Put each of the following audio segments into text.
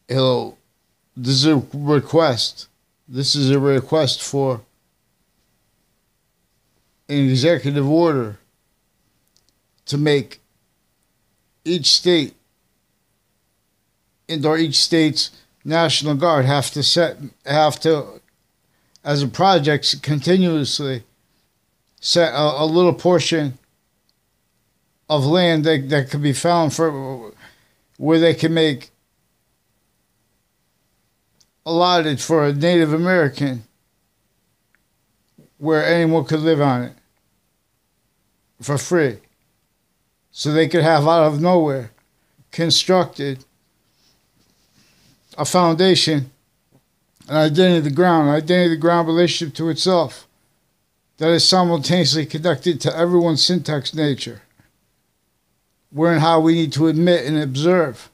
he'll, this is a request. This is a request for an executive order to make each state or each state's National Guard have to, as a project, continuously set a little portion of land that could be found for where they can make allotted for a Native American where anyone could live on it for free. So they could have out of nowhere constructed a foundation, an identity of the ground relationship to itself that is simultaneously connected to everyone's syntax nature, where and how we need to admit and observe,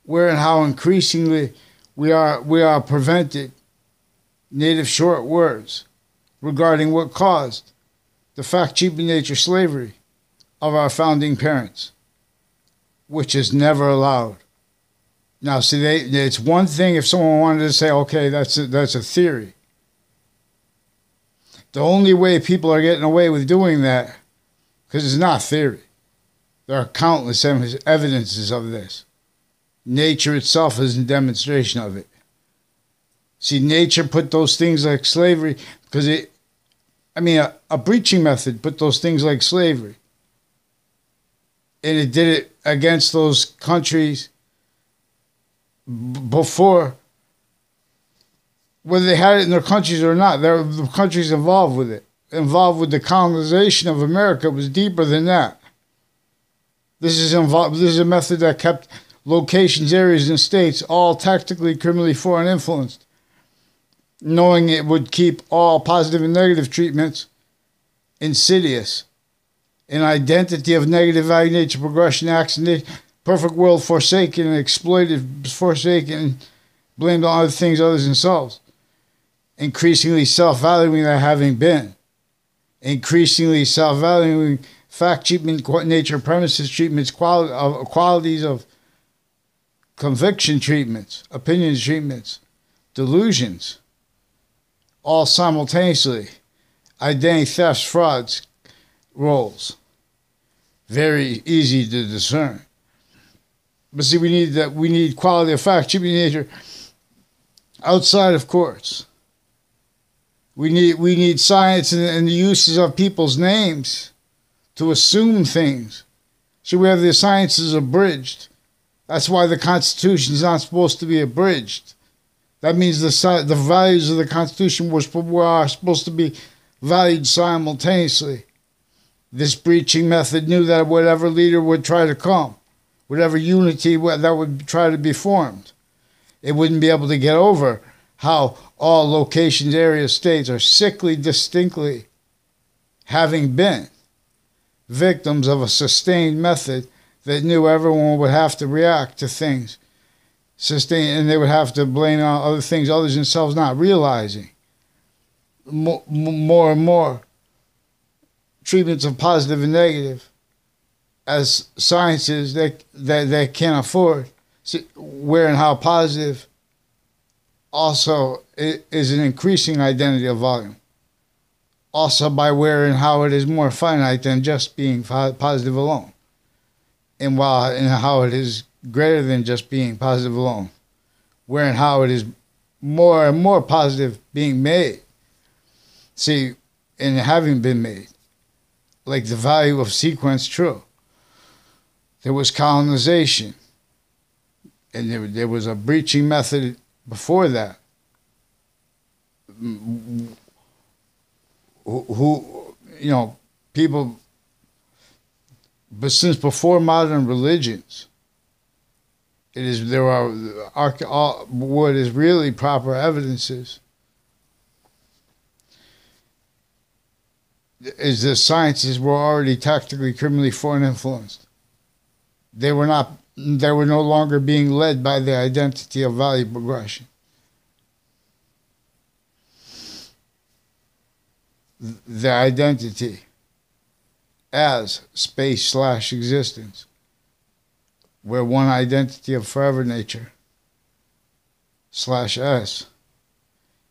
where and how increasingly we are prevented native short words regarding what caused the fact-cheaping nature slavery of our founding parents, which is never allowed. Now, see, it's one thing if someone wanted to say, okay, that's a theory. The only way people are getting away with doing that, because it's not theory. There are countless evidences of this. Nature itself is a demonstration of it. See, nature put those things like slavery, because a breaching method put those things like slavery. And it did it against those countries before, whether they had it in their countries or not. The countries involved with it, involved with the colonization of America, was deeper than that. This is a method that kept locations, areas, and states all tactically, criminally foreign influenced, knowing it would keep all positive and negative treatments insidious. An identity of negative value, nature, progression, accident, perfect world forsaken and exploited, forsaken, blamed on other things other than themselves. Increasingly self-valuing that having been. Increasingly self-valuing fact treatment, nature, premises treatments, qualities of conviction treatments, opinions treatments, delusions, all simultaneously. Identity thefts, frauds, roles. Very easy to discern. But see, we need quality of fact, treatment nature outside of courts. We need science and the uses of people's names to assume things. So we have the sciences abridged. That's why the Constitution is not supposed to be abridged. That means the values of the Constitution are supposed to be valued simultaneously. This breaching method knew that whatever leader would try to come, whatever unity that would try to be formed, it wouldn't be able to get over how all locations, areas, states are sickly distinctly having been victims of a sustained method that knew everyone would have to react to things, and they would have to blame on other things, others themselves not realizing. More and more treatments of positive and negative as sciences that can't afford, where and how positive also is an increasing identity of volume. Also by where and how it is more finite than just being positive alone. And how it is greater than just being positive alone. Where and how it is more and more positive being made. See, and having been made. Like the value of sequence true. There was colonization. And there was a breaching method before that. People, but since before modern religions, what is really proper evidences is the sciences were already tactically, criminally foreign influenced. They were no longer being led by the identity of value progression. The identity as space/existence, where one identity of forever nature S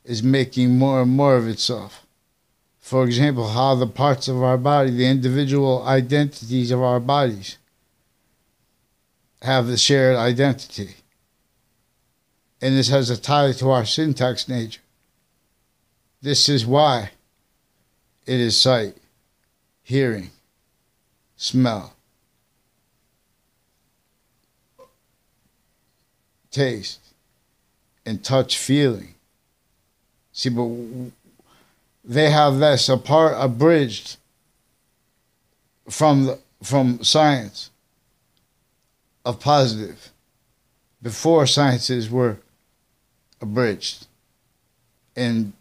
is making more and more of itself. For example, how the parts of our body, the individual identities of our bodies, have the shared identity. And this has a tie to our syntax nature. This is why it is sight, hearing, smell, taste, and touch, feeling. See, but they have this abridged from science of positive before sciences were abridged, and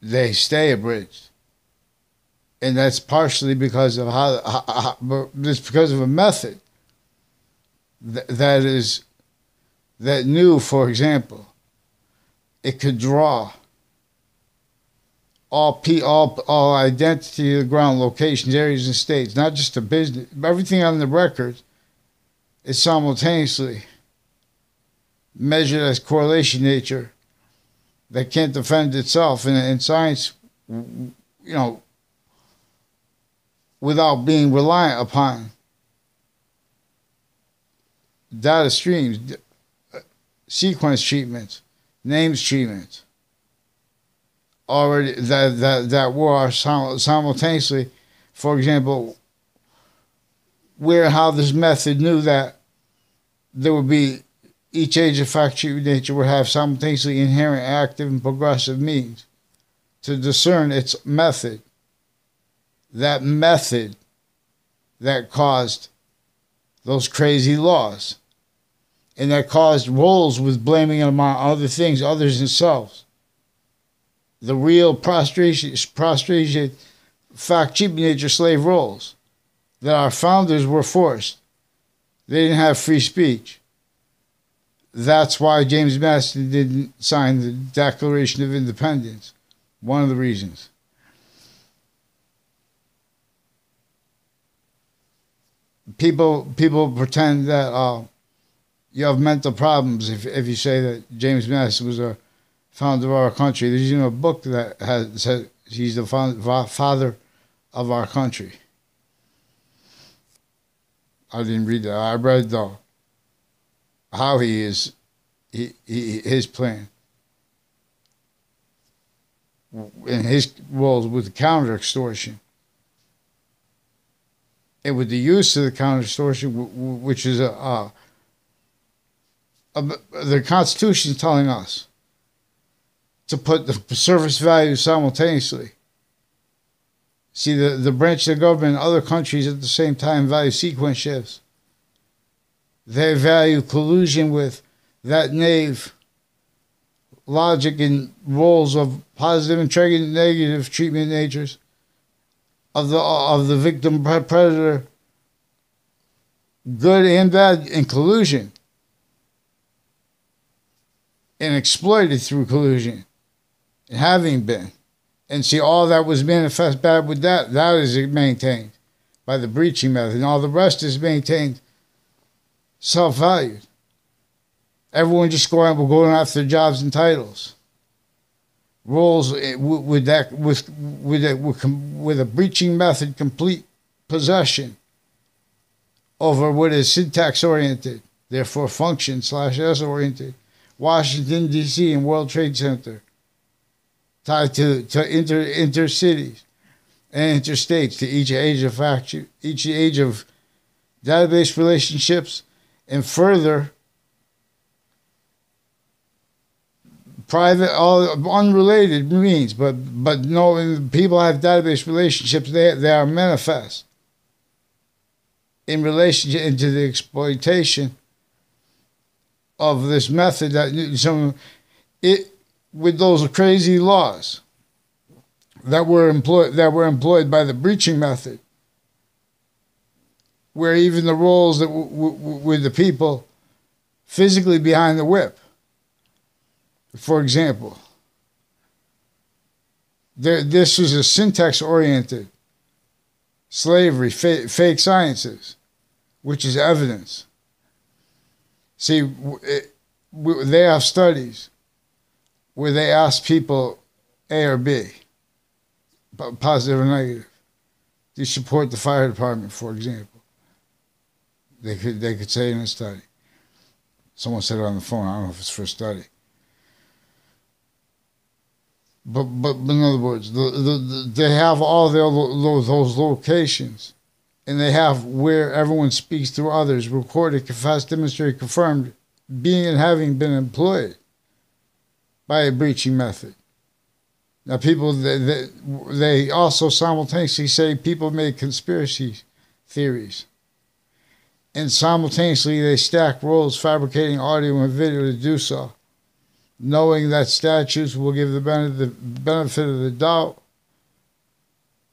they stay abridged, and that's partially because of it's because of a method that knew, for example, it could draw all identity of the ground, locations, areas, and states, not just the business, everything on the record is simultaneously measured as correlation nature that can't defend itself in science, without being reliant upon data streams, sequence treatments, names treatments, already that were simultaneously, for example, how this method knew that there would be each age of fact treatment nature would have simultaneously inherent, active, and progressive means to discern its method. That method that caused those crazy laws, and that caused roles with blaming among other things, others themselves. The real prostration, fact treatment nature slave roles that our founders were forced. They didn't have free speech. That's why James Madison didn't sign the Declaration of Independence. One of the reasons. People pretend that you have mental problems if you say that James Madison was a founder of our country. There's even a book that said he's the father of our country. I didn't read that. I read though how his plan and his roles with counter extortion. And with the use of the counter extortion, which is the Constitution telling us to put the service values simultaneously. See, the branch of the government in other countries at the same time value sequence shifts. They value collusion with that knave logic and roles of positive and negative treatment natures of the victim predator, good and bad, in collusion, and exploited through collusion, and having been. And see, all that was manifest bad with that is maintained by the breaching method, and all the rest is maintained self-valued. Everyone just going after jobs and titles. Roles with a breaching method, complete possession over what is syntax oriented, therefore function /S oriented. Washington D.C. and World Trade Center, tied to intercities and interstates, to each age of fact, each age of database relationships, and further private, all unrelated means, but no, people have database relationships. They are manifest in relationship into the exploitation of this method with those crazy laws that were employed by the breaching method, where even the roles that with the people physically behind the whip. For example, this was a syntax-oriented slavery, fake sciences, which is evidence. See, they have studies where they ask people A or B, positive or negative. Do you support the fire department, for example? They could say in a study. Someone said it on the phone. I don't know if it's for a study. But in other words, they have all those locations, and they have where everyone speaks through others, recorded, confessed, demonstrated, confirmed, being and having been employed by a breaching method. Now, people, they also simultaneously say people make conspiracy theories. And simultaneously, they stack roles, fabricating audio and video to do so, knowing that statutes will give the benefit of the doubt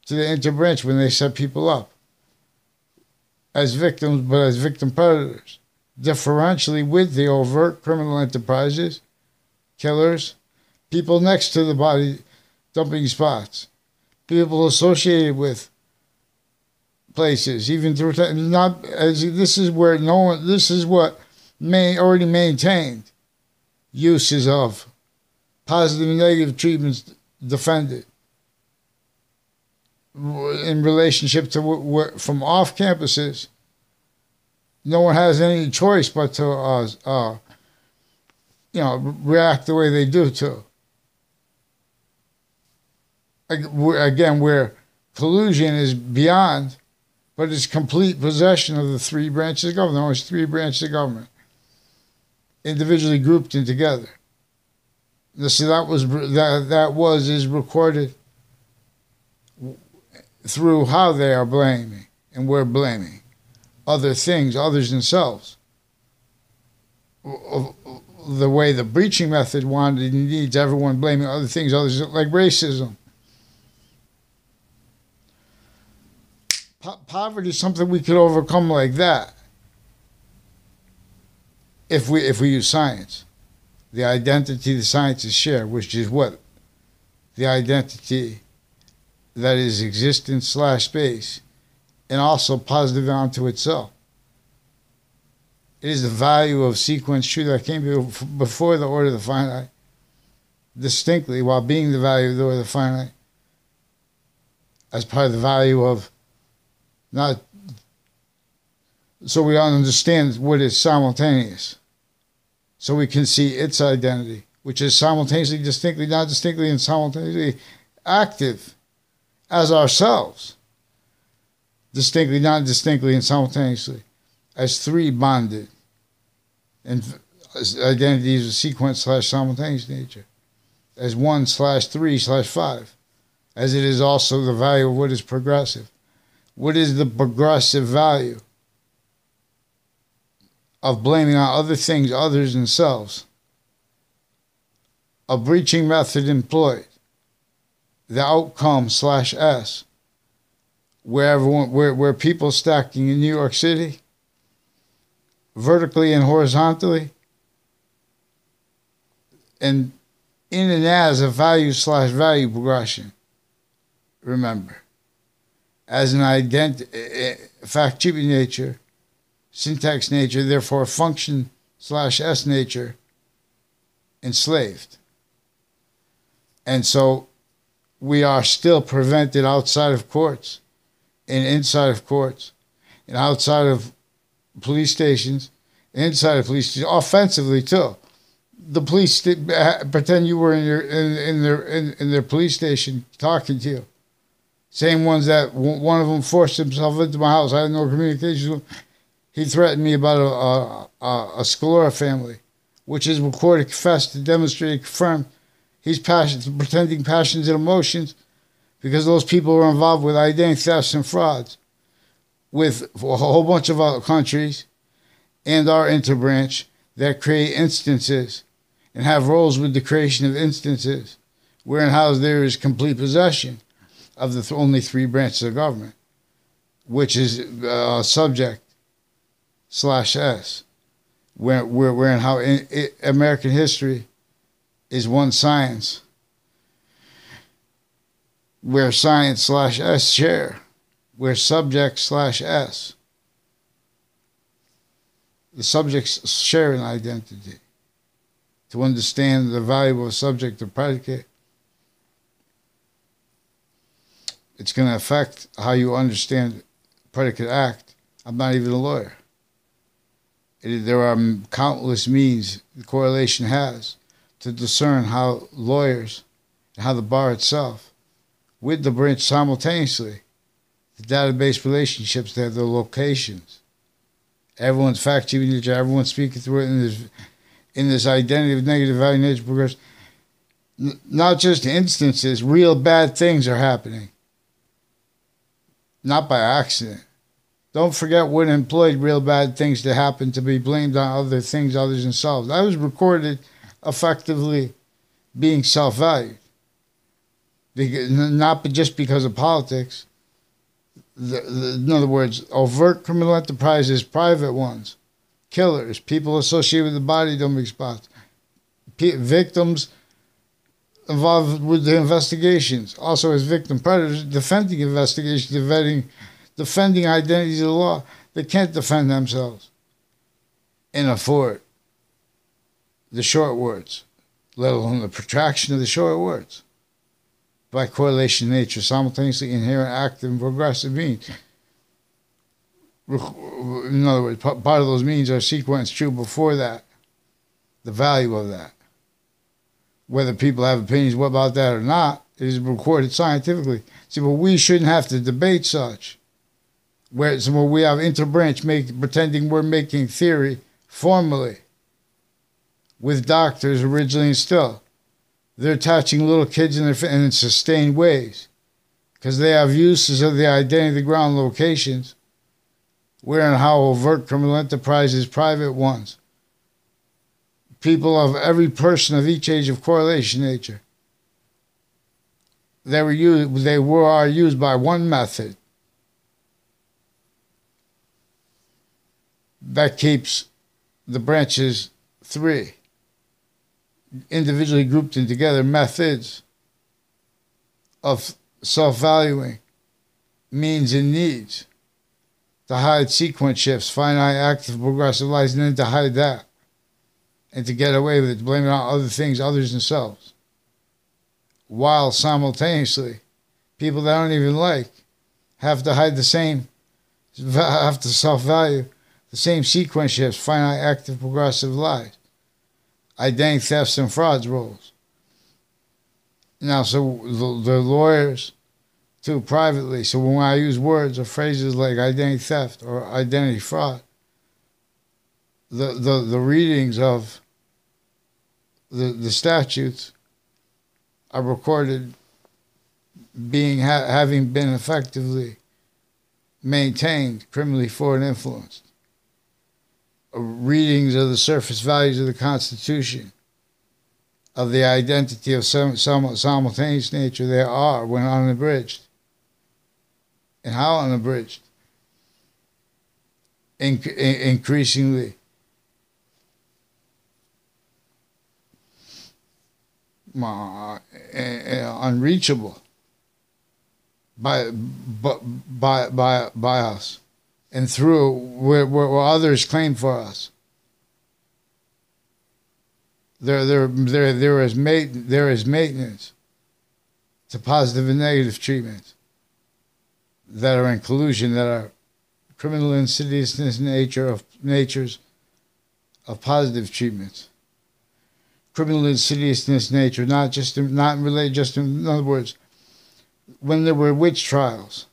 to the interbranch when they set people up as victims, but as victim predators, differentially with the overt criminal enterprises, killers, people next to the body dumping spots, people associated with places, even through not as this is where no one. This is what already maintained uses of positive and negative treatments defended in relationship to from off campuses. No one has any choice but to react the way they do to. Again, where collusion is beyond, but it's complete possession of the three branches of government. There are only three branches of government, individually grouped in together. See, is recorded through how they are blaming, and we're blaming other things, others themselves. The way the breaching method wanted and needs everyone blaming other things, others, like racism. Poverty is something we could overcome like that if we use science. The identity the scientists share, which is what? The identity that is existence/space, and also positive onto itself. It is the value of sequence truth that came before the order of the finite, distinctly, while being the value of the order of the finite, as part of the value of not, so we understand what is simultaneous, so we can see its identity, which is simultaneously, distinctly, not distinctly, and simultaneously active as ourselves, distinctly, not distinctly, and simultaneously, as three bonded, and identities of sequence/simultaneous nature, as 1/3/5, as it is also the value of what is progressive. What is the progressive value of blaming on other things, others themselves? A breaching method employed. The outcome/S, where people stacking in New York City, vertically and horizontally, and in and as a value/value progression. Remember, as an fact-attribute nature, syntax nature, therefore function/S nature, enslaved. And so we are still prevented outside of courts and inside of courts and outside of police stations, inside of police stations, offensively too. The police pretend you were in their police station talking to you. Same ones that one of them forced himself into my house. I had no communication with him. He threatened me about a Scalora family, which is recorded, confessed, demonstrated, confirmed. He's pretending passions and emotions because those people were involved with identity thefts and frauds with a whole bunch of other countries and our interbranch that create instances and have roles with the creation of instances where and how there is complete possession of the only three branches of government, which is subject/S, where and how American history is one science, where science/S share, where subject/S, the subjects share an identity. to understand the value of a subject or predicate. It's going to affect how you understand predicate act. I'm not even a lawyer. There are countless means the correlation has to discern how lawyers and how the bar itself, with the branch simultaneously, the database relationships, they have their locations. Everyone's fact-checking each other, everyone's speaking through it in this identity of negative value nature progression. Not just instances, real bad things are happening. Not by accident. Don't forget what employed real bad things to happen to be blamed on other things other than self. That was recorded effectively being self-valued. Not just because of politics. In other words, overt criminal enterprises, private ones, killers, people associated with the body don't make spots, victims involved with the investigations, also as victim predators, defending investigations, defending identities of the law. They can't defend themselves and afford the short words, let alone the protraction of the short words. By correlation nature, simultaneously inherent, active, and progressive means. In other words, part of those means are sequenced true before that. The value of that. Whether people have opinions about that or not, it is recorded scientifically. See, but we shouldn't have to debate such. Where we have interbranch pretending we're making theory formally with doctors originally and still. They're attaching little kids in sustained ways because they have uses of the identity of the ground locations where and how overt criminal enterprises, private ones, people of every person of each age of correlation nature, they are used by one method that keeps the branches three. Individually grouped in together methods of self-valuing means and needs to hide sequence shifts, finite, active, progressive lives, and then to hide that and to get away with it, to blame it on other things, others themselves. While simultaneously, people that I don't even like have to hide have to self-value the same sequence shifts, finite, active, progressive lives. Identity thefts and frauds roles. Now, so the lawyers, too, privately. So when I use words or phrases like identity theft or identity fraud, the readings of the statutes are recorded having been effectively maintained, criminally forward influenced. Readings of the surface values of the Constitution, of the identity of simultaneous nature there are when unabridged. And how unabridged? Increasingly unreachable by us. And through where others claim for us, there is maintenance to positive and negative treatments that are in collusion, that are criminal insidiousness natures of positive treatments. Criminal insidiousness nature, not related just in other words, when there were witch trials.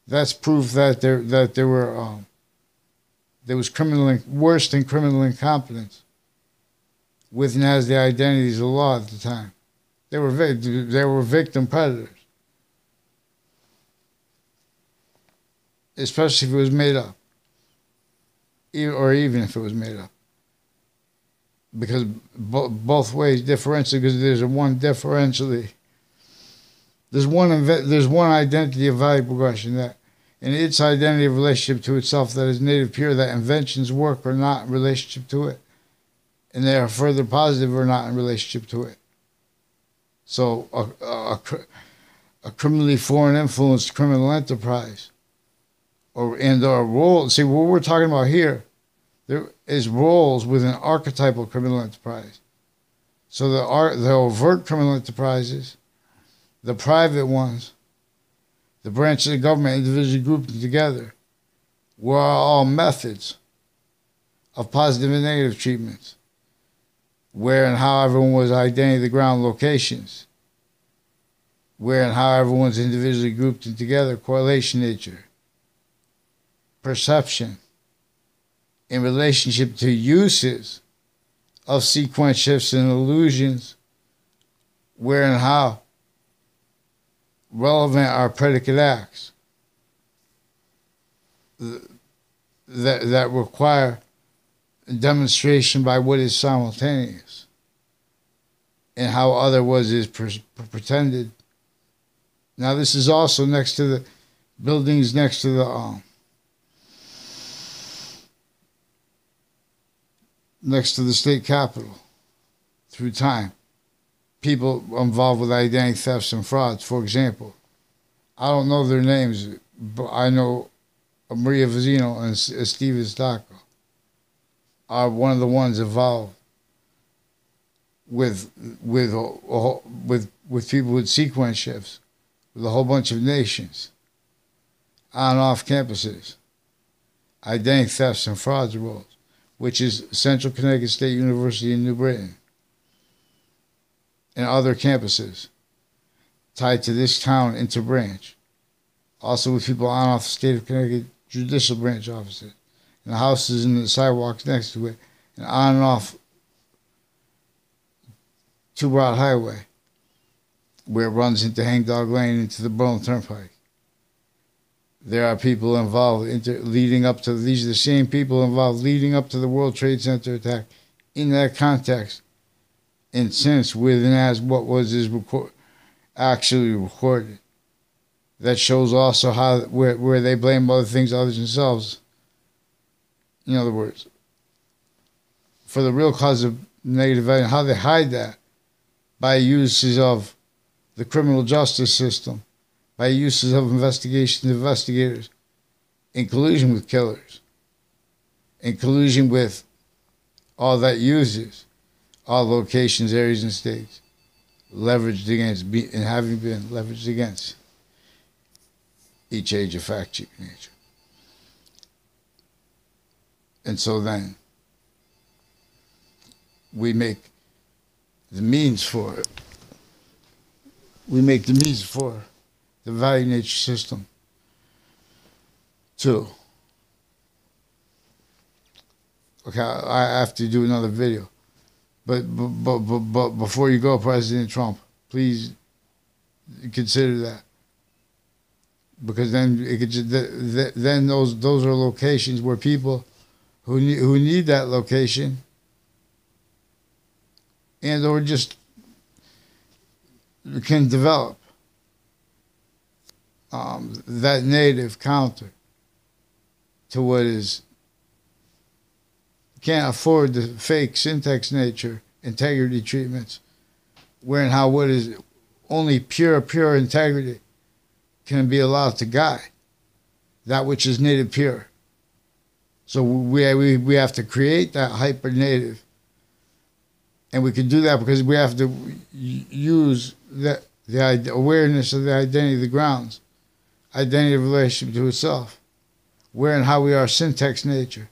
That's proof that there was worse than criminal incompetence within as the identities of the law at the time. They were victim predators, especially if it was made up, or even if it was made up, because both ways differentially, because there's one identity of value progression that, in its identity of relationship to itself that is native pure, that inventions work or not in relationship to it, and they are further positive or not in relationship to it. So a criminally foreign influenced criminal enterprise or role. See, what we're talking about here There is roles within archetypal criminal enterprise. So the overt criminal enterprises, the private ones, the branches of government individually grouped together, were all methods of positive and negative treatments, where and how everyone was identity the ground locations, where and how everyone's individually grouped and together, correlation nature, perception, in relationship to uses of sequence shifts and illusions, where and how relevant are predicate acts that require demonstration by what is simultaneous, and how other was is pretended. Now this is also next to the buildings next to the state capitol through time. People involved with identity thefts and frauds, for example. I don't know their names, but I know Maria Vizino and Steve Estacco are one of the ones involved with people with sequence shifts, with a whole bunch of nations, on and off campuses, identity thefts and frauds roles, which is Central Connecticut State University in New Britain, and other campuses tied to this town interbranch. Also with people on off the state of Connecticut judicial branch offices, and the houses and the sidewalks next to it, and on and off Two Broad Highway, where it runs into Hangdog Lane into the Berlin Turnpike. There are people involved leading up to, these are the same people involved leading up to the World Trade Center attack in that context, and since with and as what was is actually recorded. That shows also how where they blame other things other than themselves. In other words, for the real cause of negative value, how they hide that by uses of the criminal justice system, by uses of investigators, in collusion with killers, in collusion with all that uses, all locations, areas, and states, leveraged against, and having been leveraged against each age of fact-check nature. And so then, we make the means for it. We make the means for the value nature system too. Okay, I have to do another video. But before you go, President Trump, please consider that. Because then it could just, then those are locations where people who need that location and or just can develop that native counter to what is, can't afford the fake syntax nature integrity treatments, where and how what is only pure integrity can be allowed to guide that which is native pure. So we have to create that hyper native, and we can do that because we have to use the awareness of the identity of the grounds, identity of relationship to itself, where and how we are syntax nature,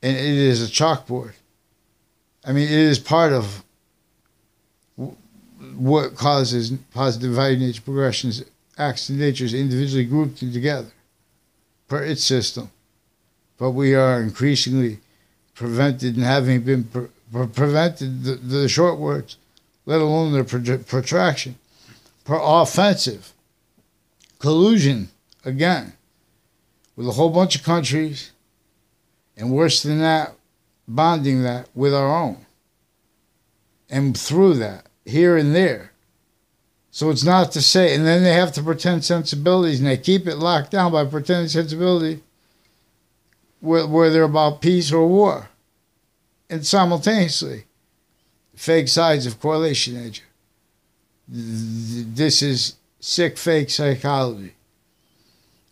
and it is a chalkboard. I mean, it is part of what causes positive value nature progressions, acts in natures individually grouped together per its system. But we are increasingly prevented, and having been prevented the short words, let alone their protraction, per offensive collusion, again, with a whole bunch of countries, and worse than that, bonding that with our own. And through that, here and there. So it's not to say, and then they have to pretend sensibilities, and they keep it locked down by pretending sensibility where they're about peace or war. And simultaneously, fake sides of correlation nature. This is sick fake psychology.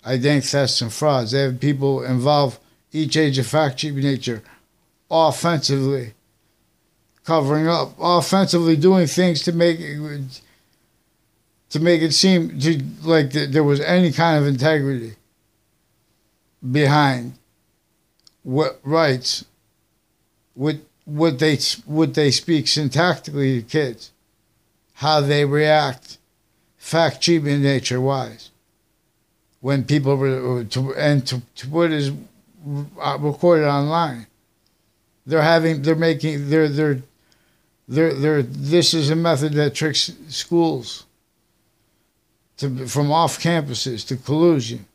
Identity thefts and frauds. They have people involved each age of fact cheating nature, offensively, covering up, offensively doing things to make it seem like there was any kind of integrity behind what rights, what they speak syntactically to kids, how they react, fact cheating nature wise, when people to what is recorded online, this is a method that tricks schools from off campuses to collusion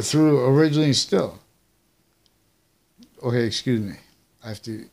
through originally still. Okay, excuse me. I have to